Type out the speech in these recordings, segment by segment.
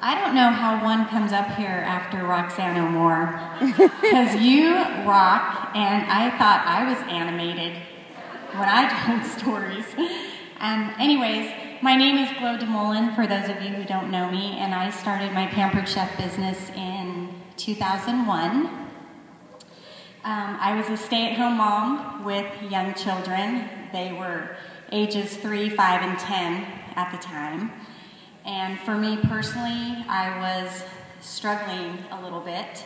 I don't know how one comes up here after Roxanne O'Moore, because you rock, and I thought I was animated when I told stories. Anyways, my name is DeMoulin, for those of you who don't know me, and I started my Pampered Chef business in 2001. I was a stay-at-home mom with young children. They were ages 3, 5, and 10 at the time. And for me personally, I was struggling a little bit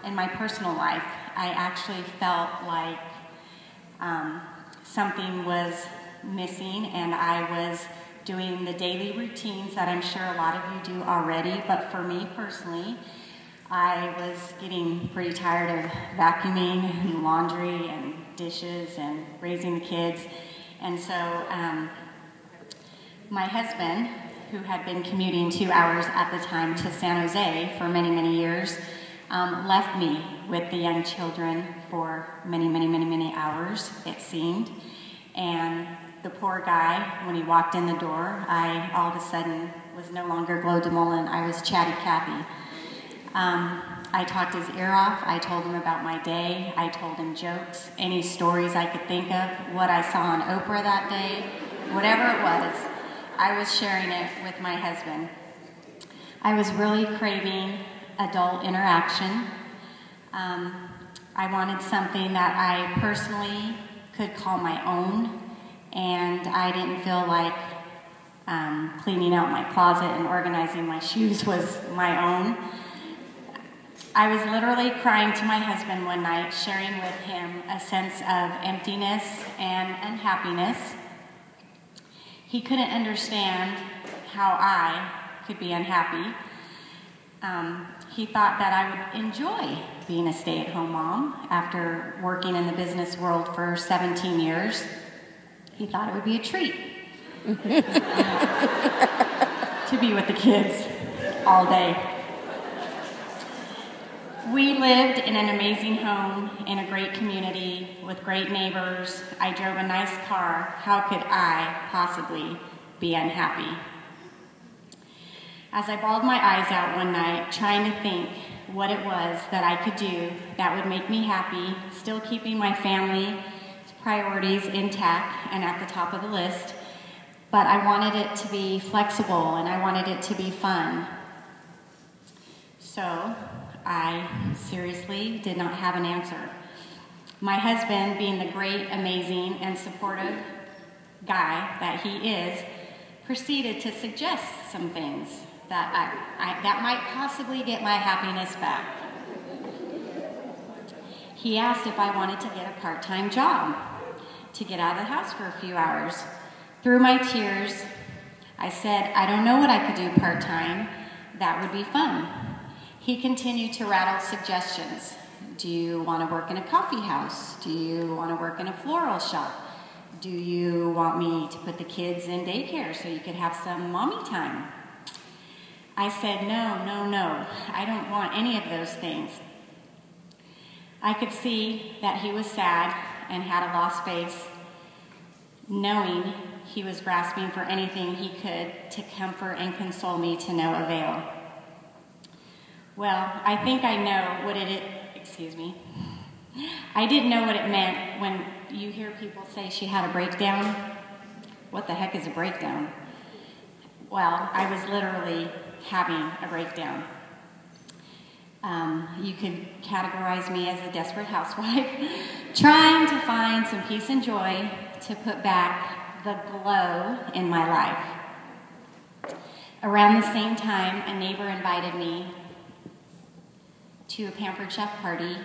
in my personal life. I actually felt like something was missing, and I was doing the daily routines that I'm sure a lot of you do already, but for me personally, I was getting pretty tired of vacuuming and laundry and dishes and raising the kids. And so my husband, who had been commuting 2 hours at the time to San Jose for many, many years, left me with the young children for many hours, it seemed. And the poor guy, when he walked in the door, I all of a sudden was no longer DeMoulin, I was Chatty Cathy. I talked his ear off, I told him about my day, I told him jokes, any stories I could think of, what I saw on Oprah that day, whatever it was, I was sharing it with my husband. I was really craving adult interaction. I wanted something that I personally could call my own, and I didn't feel like cleaning out my closet and organizing my shoes was my own. I was literally crying to my husband one night, sharing with him a sense of emptiness and unhappiness. He couldn't understand how I could be unhappy. He thought that I would enjoy being a stay-at-home mom after working in the business world for 17 years. He thought it would be a treat to be with the kids all day. We lived in an amazing home in a great community with great neighbors. I drove a nice car. How could I possibly be unhappy? As I bawled my eyes out one night, trying to think what it was that I could do that would make me happy, still keeping my family priorities intact and at the top of the list, but I wanted it to be flexible and I wanted it to be fun. So I seriously did not have an answer. My husband, being the great, amazing, and supportive guy that he is, proceeded to suggest some things that that might possibly get my happiness back. He asked if I wanted to get a part-time job to get out of the house for a few hours. Through my tears, I said, I don't know what I could do part-time. That would be fun. He continued to rattle suggestions. Do you want to work in a coffee house? Do you want to work in a floral shop? Do you want me to put the kids in daycare so you could have some mommy time? I said, no, I don't want any of those things. I could see that he was sad and had a lost face, knowing he was grasping for anything he could to comfort and console me to no avail. Well, I think I know what I didn't know what it meant when you hear people say she had a breakdown. What the heck is a breakdown? Well, I was literally having a breakdown. You could categorize me as a desperate housewife, trying to find some peace and joy to put back the glow in my life. Around the same time, a neighbor invited me to a Pampered Chef party.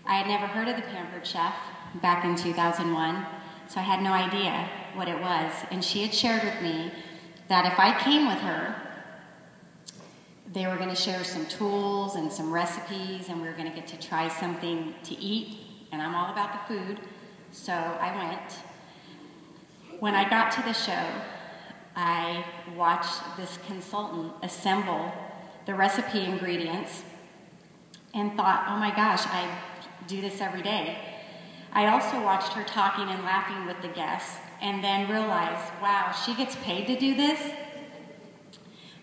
I had never heard of the Pampered Chef back in 2001, so I had no idea what it was. And she had shared with me that if I came with her, they were going to share some tools and some recipes, and we were going to get to try something to eat, and I'm all about the food, so I went. When I got to the show, I watched this consultant assemble the recipe ingredients and thought, oh my gosh, I do this every day. I also watched her talking and laughing with the guests and then realized, wow, she gets paid to do this?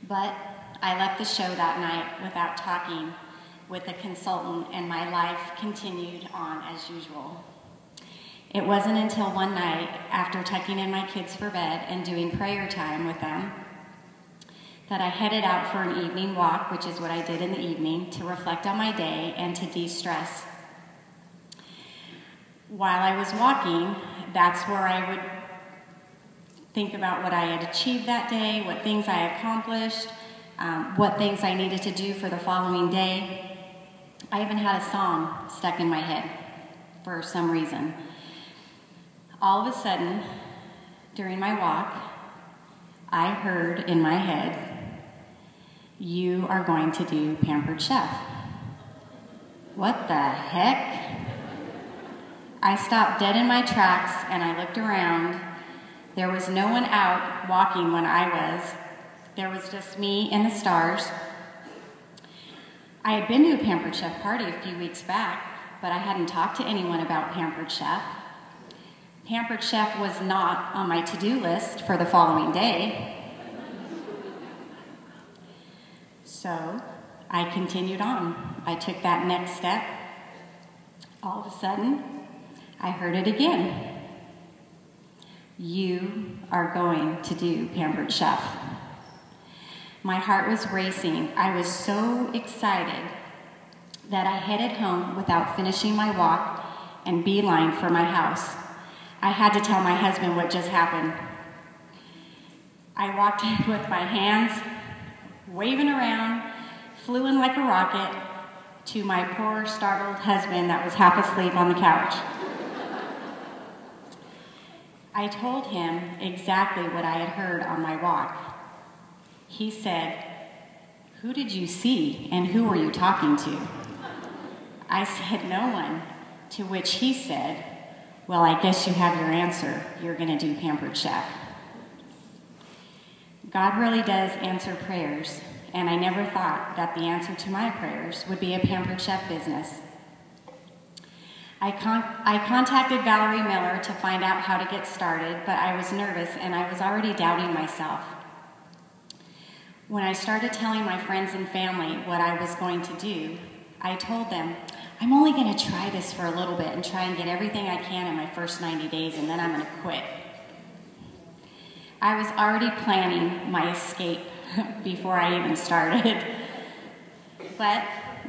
But I left the show that night without talking with a consultant, and my life continued on as usual. It wasn't until one night, after tucking in my kids for bed and doing prayer time with them, that I headed out for an evening walk, which is what I did in the evening, to reflect on my day and to de-stress. While I was walking, that's where I would think about what I had achieved that day, what things I accomplished, what things I needed to do for the following day. I even had a song stuck in my head for some reason. All of a sudden, during my walk, I heard in my head, "You are going to do Pampered Chef." What the heck? I stopped dead in my tracks and I looked around. There was no one out walking when I was. There was just me and the stars. I had been to a Pampered Chef party a few weeks back, but I hadn't talked to anyone about Pampered Chef. Pampered Chef was not on my to-do list for the following day. So I continued on. I took that next step. All of a sudden, I heard it again. "You are going to do Pampered Chef." My heart was racing. I was so excited that I headed home without finishing my walk and beeline for my house. I had to tell my husband what just happened. I walked in with my hands waving around, flew in like a rocket to my poor, startled husband that was half asleep on the couch. I told him exactly what I had heard on my walk. He said, "Who did you see and who were you talking to?" I said, "No one," to which he said, "Well, I guess you have your answer. You're going to do Pampered Chef." God really does answer prayers, and I never thought that the answer to my prayers would be a Pampered Chef business. I contacted Valerie Miller to find out how to get started, but I was nervous and I was already doubting myself. When I started telling my friends and family what I was going to do, I told them, "I'm only going to try this for a little bit and try and get everything I can in my first 90 days, and then I'm going to quit." I was already planning my escape before I even started. But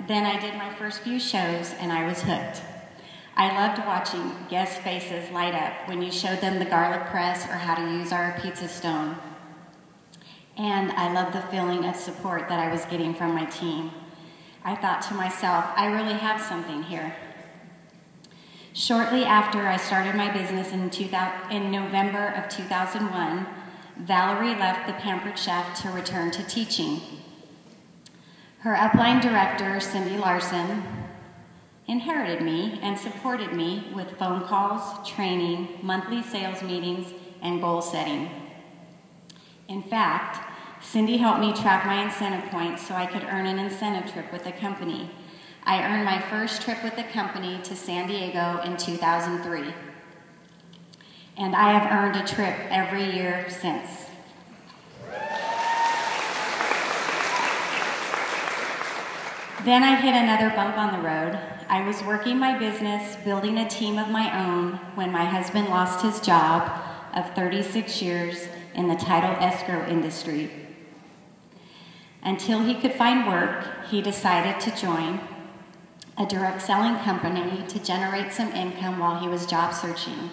then I did my first few shows and I was hooked. I loved watching guest faces light up when you showed them the garlic press or how to use our pizza stone. And I loved the feeling of support that I was getting from my team. I thought to myself, I really have something here. Shortly after I started my business in November of 2001, Valerie left the Pampered Chef to return to teaching. Her upline director, Cindy Larson, inherited me and supported me with phone calls, training, monthly sales meetings, and goal setting. In fact, Cindy helped me track my incentive points so I could earn an incentive trip with the company. I earned my first trip with the company to San Diego in 2003. And I have earned a trip every year since. Then I hit another bump on the road. I was working my business, building a team of my own, when my husband lost his job of 36 years in the title escrow industry. Until he could find work, he decided to join a direct selling company to generate some income while he was job searching.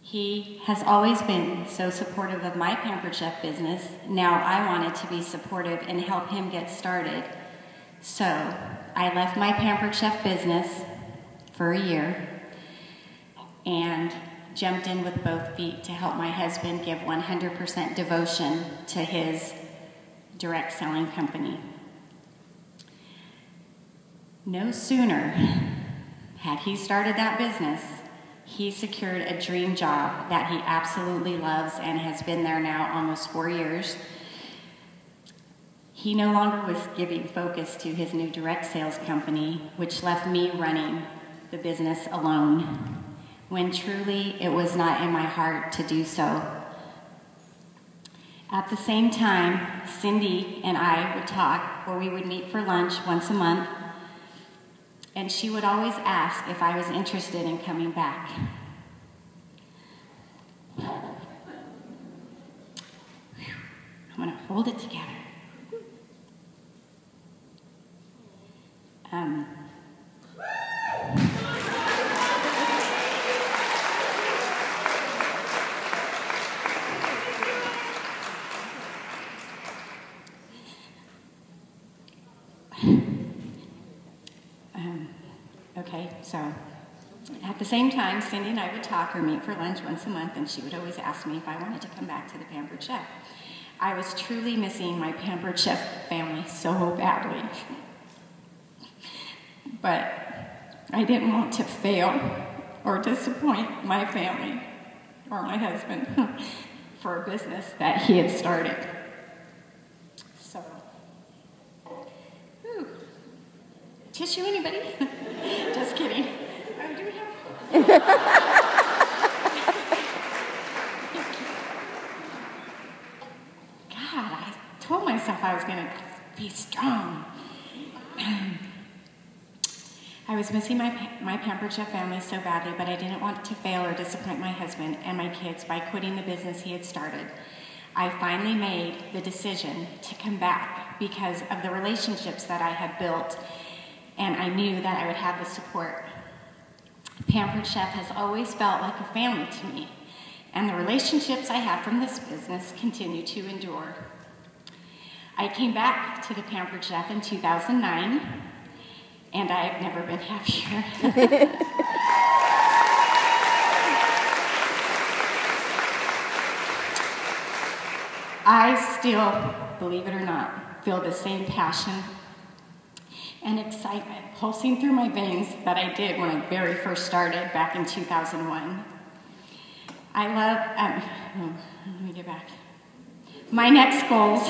He has always been so supportive of my Pampered Chef business. Now I wanted to be supportive and help him get started. So I left my Pampered Chef business for a year and jumped in with both feet to help my husband give 100% devotion to his direct selling company. No sooner had he started that business, he secured a dream job that he absolutely loves and has been there now almost 4 years. He no longer was giving focus to his new direct sales company, which left me running the business alone, when truly it was not in my heart to do so. At the same time, Cindy and I would talk, or we would meet for lunch once a month, and she would always ask if I was interested in coming back. I'm gonna hold it together. Okay, so at the same time, Cindy and I would talk or meet for lunch once a month, and she would always ask me if I wanted to come back to the Pampered Chef. I was truly missing my Pampered Chef family so badly. But I didn't want to fail or disappoint my family or my husband for a business that he had started. So, tissue, anybody? Just kidding. Do we have? God, I told myself I was going to be strong. I was missing my Pampered Chef family so badly, but I didn't want to fail or disappoint my husband and my kids by quitting the business he had started. I finally made the decision to come back because of the relationships that I had built, and I knew that I would have the support. Pampered Chef has always felt like a family to me, and the relationships I have from this business continue to endure. I came back to the Pampered Chef in 2009, and I've never been happier. I still, believe it or not, feel the same passion and excitement pulsing through my veins that I did when I very first started back in 2001. Let me get back. My next goals,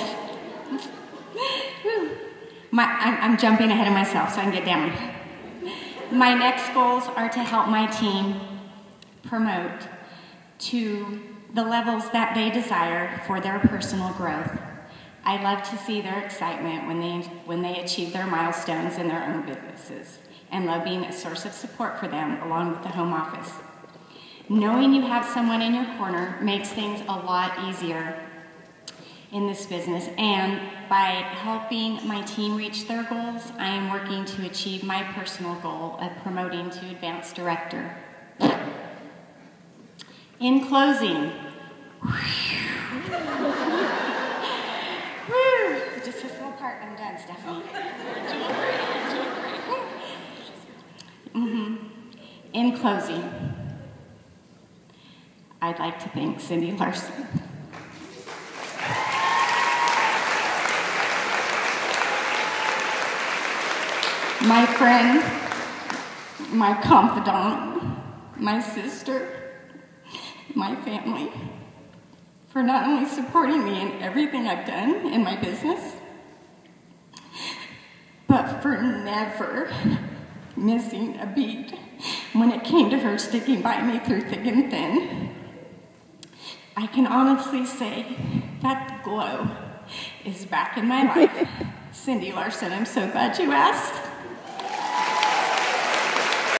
I'm jumping ahead of myself so I can get down. My next goals are to help my team promote to the levels that they desire for their personal growth. I love to see their excitement when they achieve their milestones in their own businesses, and love being a source of support for them along with the home office. Knowing you have someone in your corner makes things a lot easier in this business, and by helping my team reach their goals, I am working to achieve my personal goal of promoting to advanced director. In closing, just this little part, I'm done, Stephanie. In closing, I'd like to thank Cindy Larson. My friend, my confidant, my sister, my family, for not only supporting me in everything I've done in my business, but for never missing a beat when it came to her sticking by me through thick and thin. I can honestly say that the glow is back in my life. Cindy Larson, I'm so glad you asked.